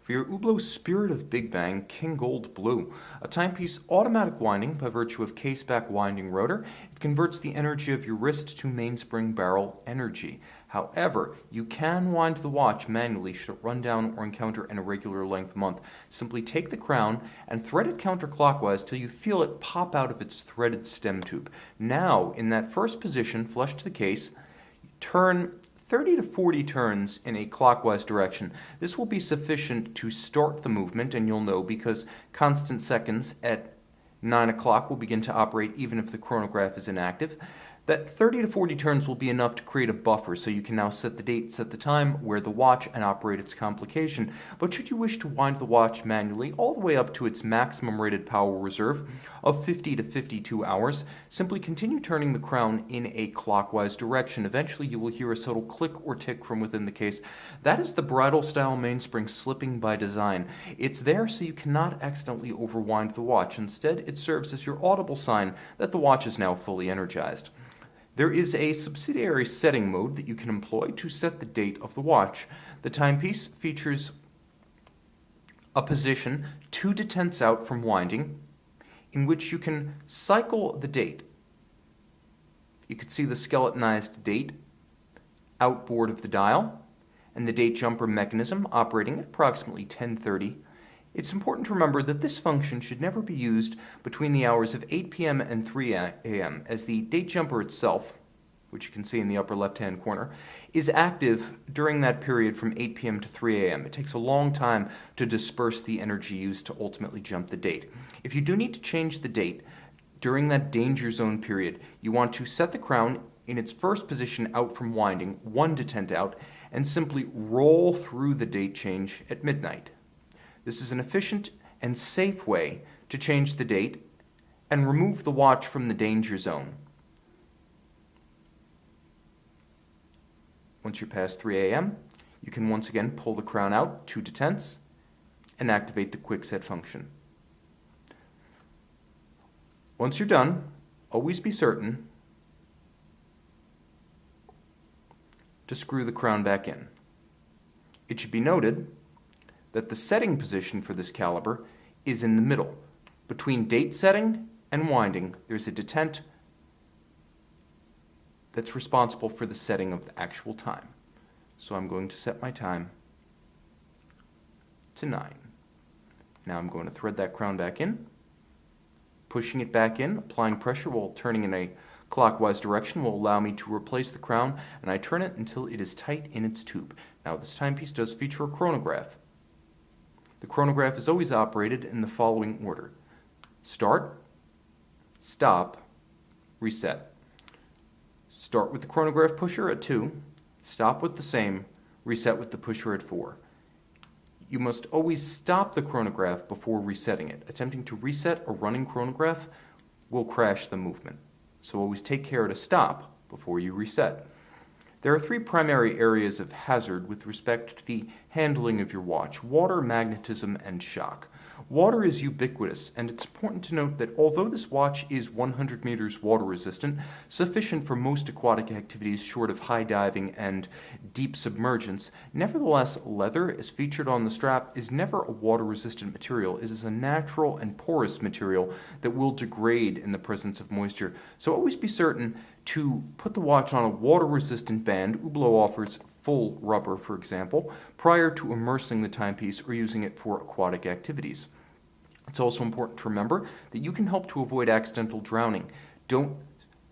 For your Hublot Spirit of Big Bang King Gold Blue, a timepiece automatic winding by virtue of case-back winding rotor, it converts the energy of your wrist to mainspring barrel energy. However, you can wind the watch manually should it run down or encounter an irregular length month. Simply take the crown and thread it counterclockwise till you feel it pop out of its threaded stem tube. Now, in that first position, flush to the case, turn 30 to 40 turns in a clockwise direction. This will be sufficient to start the movement, and you'll know because constant seconds at 9 o'clock will begin to operate even if the chronograph is inactive. That 30 to 40 turns will be enough to create a buffer, so you can now set the date, set the time, wear the watch, and operate its complication. But should you wish to wind the watch manually all the way up to its maximum rated power reserve of 50 to 52 hours, simply continue turning the crown in a clockwise direction. Eventually you will hear a subtle click or tick from within the case. That is the bridle-style mainspring slipping by design. It's there so you cannot accidentally overwind the watch. Instead, it serves as your audible sign that the watch is now fully energized. There is a subsidiary setting mode that you can employ to set the date of the watch. The timepiece features a position 2 detents out from winding in which you can cycle the date. You can see the skeletonized date outboard of the dial and the date jumper mechanism operating at approximately 10:30. It's important to remember that this function should never be used between the hours of 8 p.m. and 3 a.m. as the date jumper itself, which you can see in the upper left-hand corner, is active during that period from 8 p.m. to 3 a.m. It takes a long time to disperse the energy used to ultimately jump the date. If you do need to change the date during that danger zone period, you want to set the crown in its first position out from winding, 1 detent out, and simply roll through the date change at midnight. This is an efficient and safe way to change the date and remove the watch from the danger zone. Once you're past 3 a.m., you can once again pull the crown out, 2 detents, and activate the quick set function. Once you're done, always be certain to screw the crown back in. It should be noted that the setting position for this caliber is in the middle. Between date setting and winding, there's a detent that's responsible for the setting of the actual time. So I'm going to set my time to 9. Now I'm going to thread that crown back in, pushing it back in, applying pressure while turning in a clockwise direction will allow me to replace the crown, and I turn it until it is tight in its tube. Now this timepiece does feature a chronograph. The chronograph is always operated in the following order: start, stop, reset. Start with the chronograph pusher at 2, stop with the same, reset with the pusher at 4. You must always stop the chronograph before resetting it. Attempting to reset a running chronograph will crash the movement. So always take care to stop before you reset. There are 3 primary areas of hazard with respect to the handling of your watch: water, magnetism, and shock. Water is ubiquitous, and it's important to note that although this watch is 100 meters water resistant, sufficient for most aquatic activities short of high diving and deep submergence, nevertheless leather, as featured on the strap, is never a water resistant material. It is a natural and porous material that will degrade in the presence of moisture. So always be certain to put the watch on a water resistant band. Hublot offers full rubber, for example, prior to immersing the timepiece or using it for aquatic activities. It's also important to remember that you can help to avoid accidental drowning. Don't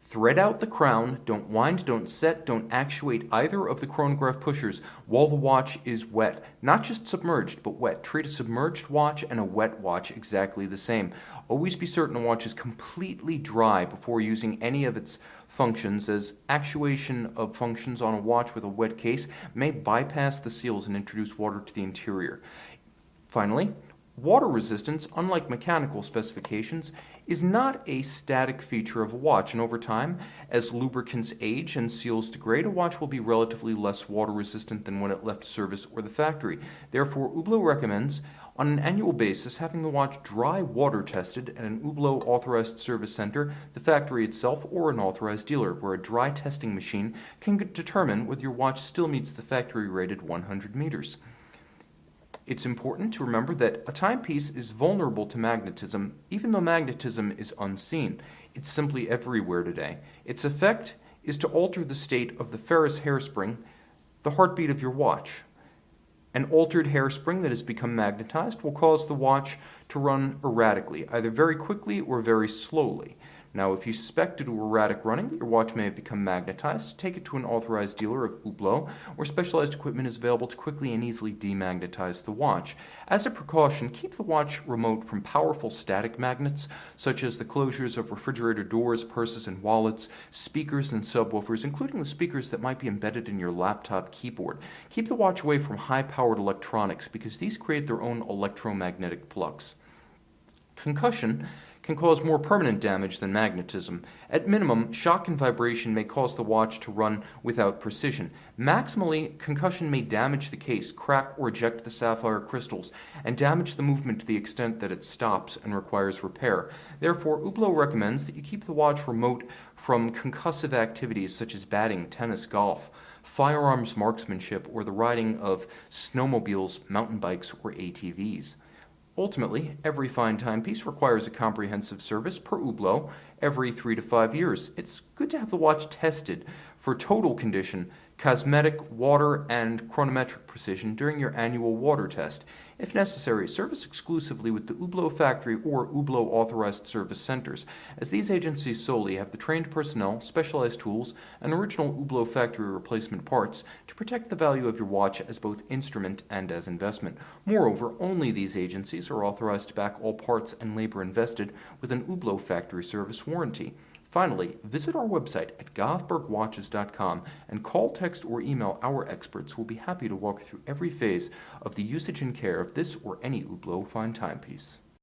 thread out the crown, don't wind, don't set, don't actuate either of the chronograph pushers while the watch is wet. Not just submerged, but wet. Treat a submerged watch and a wet watch exactly the same. Always be certain a watch is completely dry before using any of its functions, as actuation of functions on a watch with a wet case may bypass the seals and introduce water to the interior. Finally, water resistance, unlike mechanical specifications, is not a static feature of a watch, and over time, as lubricants age and seals degrade, a watch will be relatively less water resistant than when it left service or the factory. Therefore, Hublot recommends on an annual basis having the watch dry water tested at an Hublot authorized service center, the factory itself, or an authorized dealer, where a dry testing machine can determine whether your watch still meets the factory rated 100 meters. It's important to remember that a timepiece is vulnerable to magnetism, even though magnetism is unseen. It's simply everywhere today. Its effect is to alter the state of the ferris hairspring, the heartbeat of your watch. An altered hairspring that has become magnetized will cause the watch to run erratically, either very quickly or very slowly. Now, if you suspect due to erratic running that your watch may have become magnetized, take it to an authorized dealer of Hublot, where specialized equipment is available to quickly and easily demagnetize the watch. As a precaution, keep the watch remote from powerful static magnets, such as the closures of refrigerator doors, purses, and wallets, speakers and subwoofers, including the speakers that might be embedded in your laptop keyboard. Keep the watch away from high-powered electronics, because these create their own electromagnetic flux. Concussion can cause more permanent damage than magnetism. At minimum, shock and vibration may cause the watch to run without precision. Maximally, concussion may damage the case, crack or eject the sapphire crystals, and damage the movement to the extent that it stops and requires repair. Therefore, Hublot recommends that you keep the watch remote from concussive activities such as batting, tennis, golf, firearms marksmanship, or the riding of snowmobiles, mountain bikes, or ATVs. Ultimately, every fine timepiece requires a comprehensive service per Hublot every 3 to 5 years. It's good to have the watch tested for total condition, cosmetic, water, and chronometric precision during your annual water test. If necessary, service exclusively with the Hublot factory or Hublot authorized service centers, as these agencies solely have the trained personnel, specialized tools, and original Hublot factory replacement parts to protect the value of your watch as both instrument and as investment. Moreover, only these agencies are authorized to back all parts and labor invested with an Hublot factory service warranty. Finally, visit our website at govbergwatches.com and call, text, or email our experts who will be happy to walk through every phase of the usage and care of this or any Hublot fine timepiece.